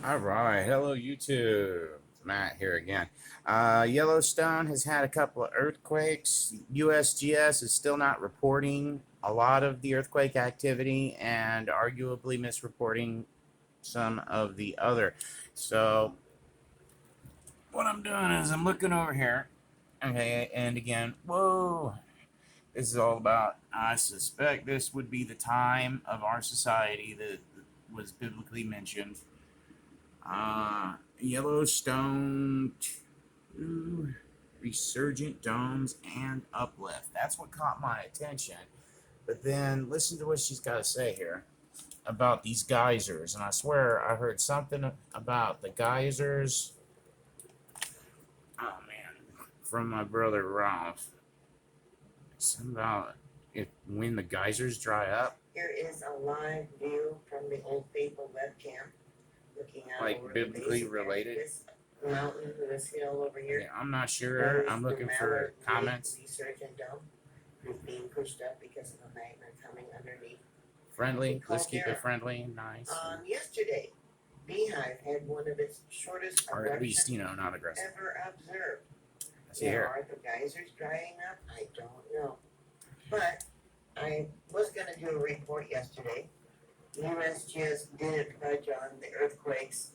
All right, hello YouTube. Matt here again. Yellowstone has had a couple of earthquakes. USGS is still not reporting a lot of the earthquake activity and arguably misreporting some of the other. So what I'm doing is I'm looking over here. Okay, and again, whoa. This is all about, I suspect this would be the time of our society that was biblically mentioned. Yellowstone 2, Resurgent Domes, and Uplift. That's what caught my attention. But then listen to what she's got to say here about these geysers. And I swear I heard something about the geysers. Oh man, from my brother Ralph. Something about if when the geysers dry up. Here is a live view from the Old Faithful webcam, looking out Like over biblically the related. This mountain, this hill over here. Yeah, I'm not sure. I'm looking for comments. Resurgent dome is being pushed up because of a magma coming underneath. Friendly. Let's keep it friendly. Nice. Yesterday, Beehive had one of its shortest or at least, not aggressive. ever observed. See here. Are the geysers drying up? I don't know. But I was going to do a report yesterday. USGS didn't budge on the earthquakes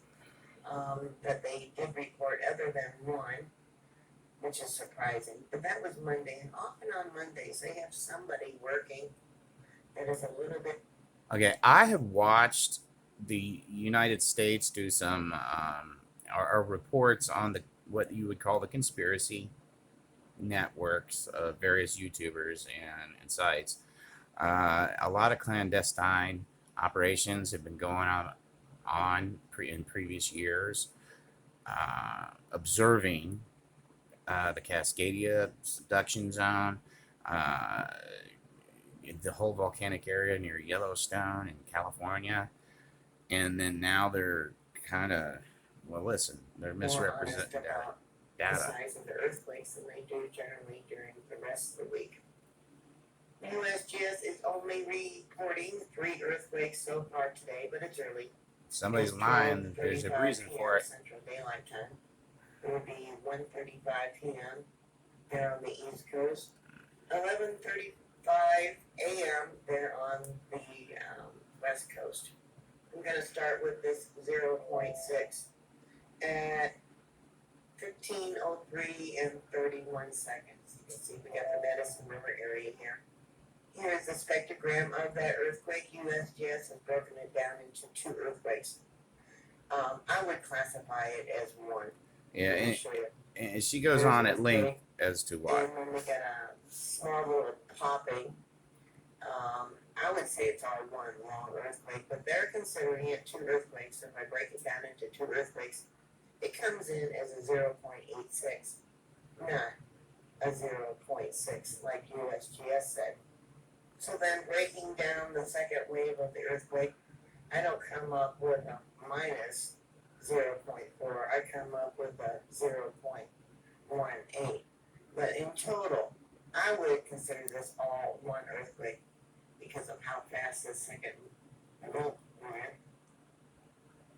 that they did report, other than one, which is surprising. But that was Monday, and often on Mondays they have somebody working that is a little bit. Okay, I have watched the United States do some our reports on the what you would call the conspiracy networks of various YouTubers and sites. A lot of clandestine operations have been going on in previous years, observing the Cascadia subduction zone, the whole volcanic area near Yellowstone in California, and then now they're kind of, well, listen, they're misrepresenting data. The size of the earthquakes than they do generally during the rest of the week. USGS is only reporting 3 earthquakes so far today, but it's early. Somebody's lying. There's a reason for it. Central Daylight Time. It will be 1:35 p.m. there on the East Coast. 11:35 a.m. there on the West Coast. I'm going to start with this 0.6 at 15:03 and 31 seconds. You can see we got the Medicine River area here. Here is the spectrogram of that earthquake. USGS has broken it down into 2 earthquakes. I would classify it as one. Yeah, and she goes on at length as to why. And then we got a small little popping. I would say it's all one long earthquake, but they're considering it 2 earthquakes. So if I break it down into 2 earthquakes, it comes in as a 0.86, not a 0.6 like USGS said. So then breaking down the second wave of the earthquake, I don't come up with a minus 0.4. I come up with a 0.18. But in total, I would consider this all one earthquake because of how fast the second went.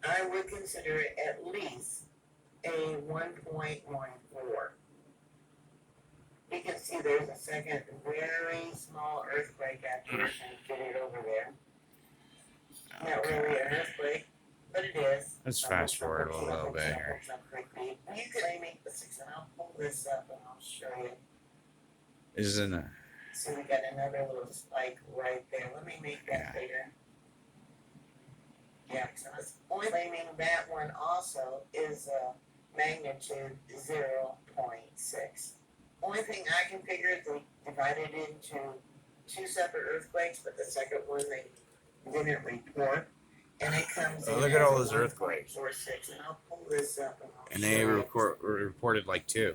I would consider it at least a 1.14. You can see there's a second very small earthquake after you get it over there. Not really an earthquake, but it is. Let's fast forward a little bit here. You can make the 6, and I'll pull this up and I'll show you. Isn't it? So we got another little spike right there. Let me make that bigger. Yeah, so it's only claiming that one also is magnitude 0.6. Only thing I can figure is they divided it into 2 separate earthquakes, but the second one they didn't report. And it comes in. Look at all those earthquakes. 4.46, and I'll pull this up and they reported like 2.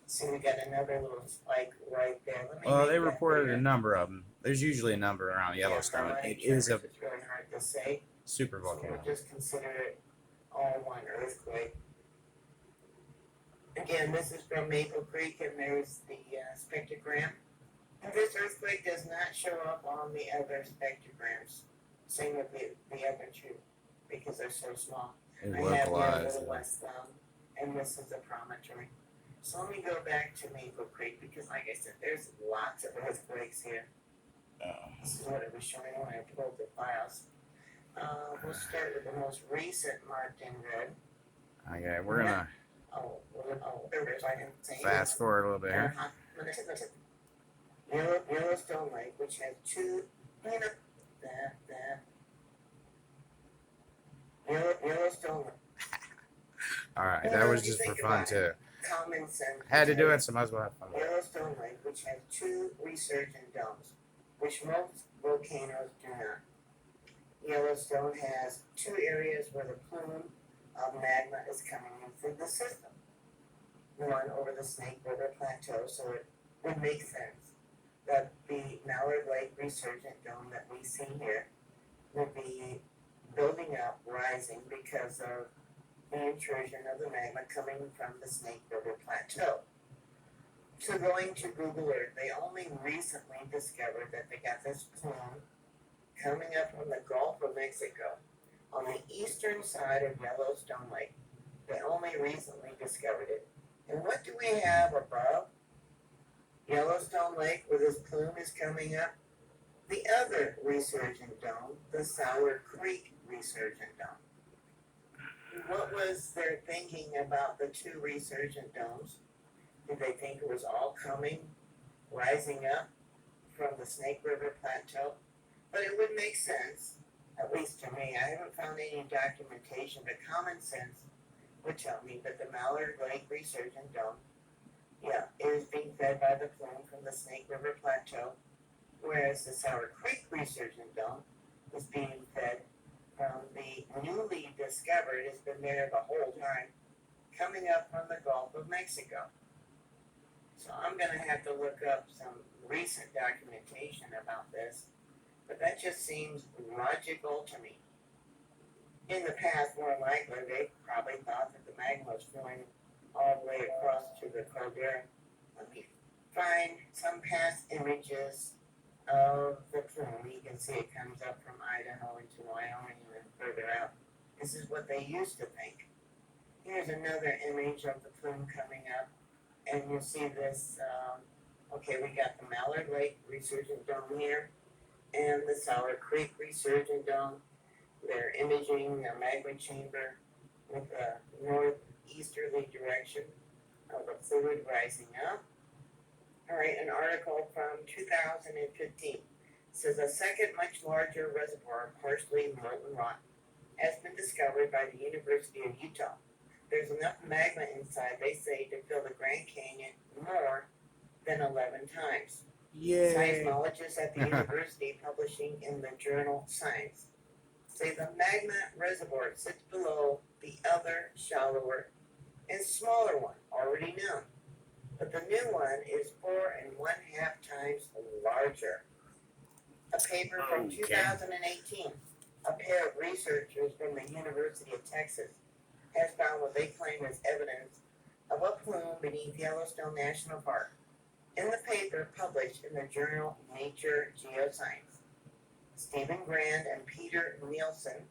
So we got another little spike right there. Well, they reported a number of them. There's usually a number around Yellowstone. It is a it's really hard to say. Super volcano. So we'll just consider it all one earthquake. Again, this is from Maple Creek, and there's the spectrogram. And this earthquake does not show up on the other spectrograms. Same with the other 2, because they're so small. It I have here a localized. little West Thumb, and this is a promontory. So let me go back to Maple Creek because, like I said, there's lots of earthquakes here. This is what it was showing when I pulled the files. We'll start with the most recent marked in red. Okay, we're gonna There it is. I didn't say fast forward a little bit here. Yellowstone Lake, which has two. Yellowstone Lake. All right, that was just for fun too. Common sense. Had to do it, so might as well have fun. Yellowstone Lake, which has two resurgent domes, which most volcanoes do not. Yellowstone has two areas where the plume of magma is coming in through the system. One over the Snake River Plateau, so it would make sense that the Mallard Lake resurgent dome that we see here would be building up, rising because of the intrusion of the magma coming from the Snake River Plateau. So going to Google Earth, they only recently discovered that they got this plume coming up from the Gulf of Mexico on the eastern side of Yellowstone Lake. They only recently discovered it. And what do we have above Yellowstone Lake where this plume is coming up? The other resurgent dome, the Sour Creek resurgent dome. What was their thinking about the two resurgent domes? Did they think it was all coming, rising up from the Snake River Plateau? But it would make sense, at least to me. I haven't found any documentation, but common sense would tell me that the Mallard Lake resurgent dome, is being fed by the plume from the Snake River Plateau, whereas the Sour Creek resurgent dome is being fed from the newly discovered, has been there the whole time, coming up from the Gulf of Mexico. So I'm going to have to look up some recent documentation about this, but that just seems logical to me. In the past, more likely, they probably thought that the magma was flowing all the way across to the caldera. Let me find some past images of the plume. You can see it comes up from Idaho into Wyoming and then further out. This is what they used to think. Here's another image of the plume coming up, and you'll see this. We got the Mallard Lake resurgent dome here, and the Sour Creek resurgent dome. They're imaging a magma chamber with a northeasterly direction of the fluid rising up. All right, an article from 2015 says a second, much larger reservoir of partially molten rock has been discovered by the University of Utah. There's enough magma inside, they say, to fill the Grand Canyon more than 11 times. Yay. Seismologists at the university publishing in the journal Science say the magma reservoir sits below the other shallower and smaller one already known. But the new one is 4.5 times larger. A paper from 2018, a pair of researchers from the University of Texas has found what they claim is evidence of a plume beneath Yellowstone National Park. In the paper published in the journal Nature Geoscience, Stephen Grand and Peter Nielsen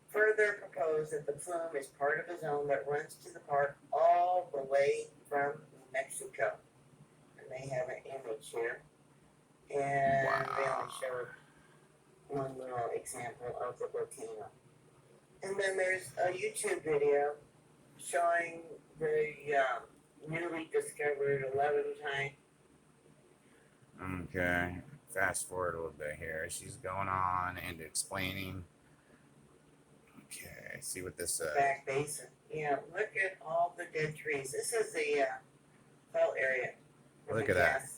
further propose that the plume is part of a zone that runs to the park all the way from Mexico. And they have an image here. And they only show one little example of the volcano. And then there's a YouTube video showing the newly discovered 11 time. Okay, fast forward a little bit here. She's going on and explaining. Okay, see what this Back basin. Yeah, look at all the dead trees. This is the felt area. Look at that.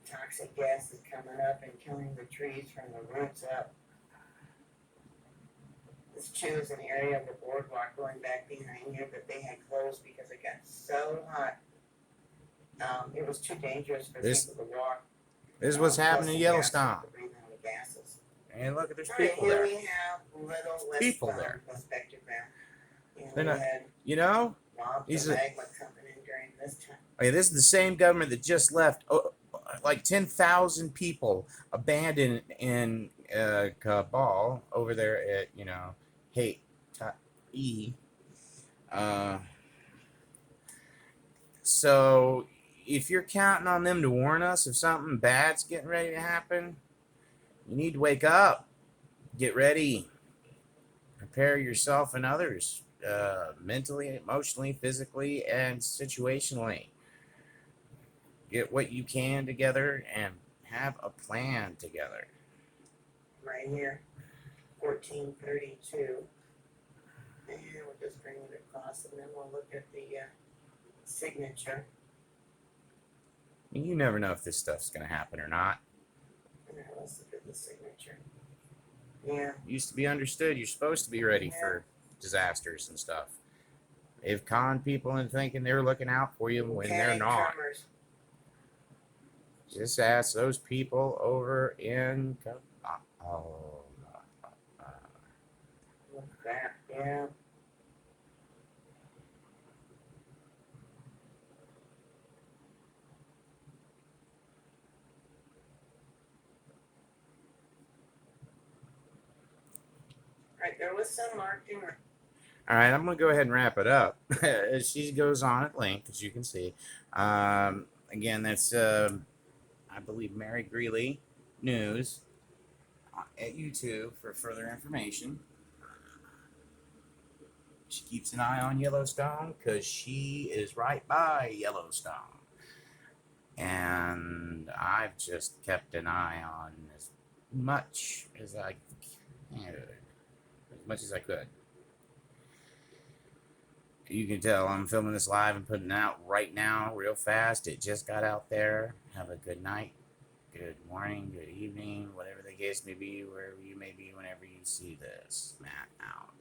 Toxic gas is coming up and killing the trees from the roots up. This too is an area of the boardwalk going back behind here that they had closed because it got so hot. It was too dangerous for people to walk. This is what's happening in Yellowstone. And look at there's people there. Here we have little People there. And They're we not, had you know, these are magma coming in during this time. Okay, this is the same government that just left like 10,000 people abandoned in Kabul over there at, E. So if you're counting on them to warn us if something bad's getting ready to happen, you need to wake up, get ready, prepare yourself and others, mentally, emotionally, physically, and situationally. Get what you can together and have a plan together. Right here, 1432. And we'll just bring it across and then we'll look at the signature. You never know if this stuff's going to happen or not. Now let's look at the signature. Yeah. It used to be understood you're supposed to be ready for disasters and stuff. They've conned people into thinking they're looking out for you when they're not. Tremors. Just ask those people over in. Oh, Look at that. Yeah. Right, there was some marking. all right, I'm going to go ahead and wrap it up. She goes on at length, as you can see. Again, that's, I believe, Mary Greely News at YouTube for further information. She keeps an eye on Yellowstone because she is right by Yellowstone. And I've just kept an eye on as much as I can, as much as I could. You can tell I'm filming this live and putting it out right now, real fast. It just got out there. Have a good night, good morning, good evening, whatever the case may be, wherever you may be, whenever you see this. Matt out.